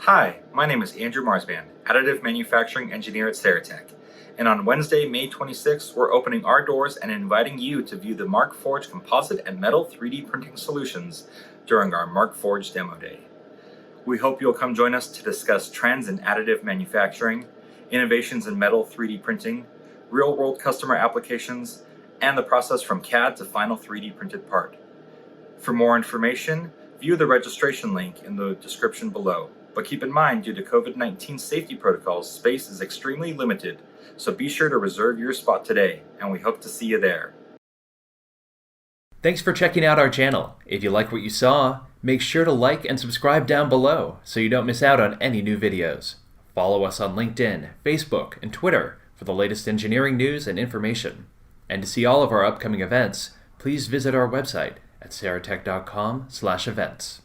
Hi, my name is Andrew Marsband, Additive Manufacturing Engineer at Saratech. And on Wednesday, May 26th, we're opening our doors and inviting you to view the Markforged composite and metal 3D printing solutions during our Markforged Demo Day. We hope you'll come join us to discuss trends in additive manufacturing, innovations in metal 3D printing, real-world customer applications, and the process from CAD to final 3D printed part. For more information, view the registration link in the description below. But keep in mind, due to COVID-19 safety protocols, space is extremely limited, so be sure to reserve your spot today, and we hope to see you there. Thanks for checking out our channel. If you like what you saw, make sure to like and subscribe down below so you don't miss out on any new videos. Follow us on LinkedIn, Facebook, and Twitter for the latest engineering news and information. And to see all of our upcoming events, please visit our website at saratech.com/events.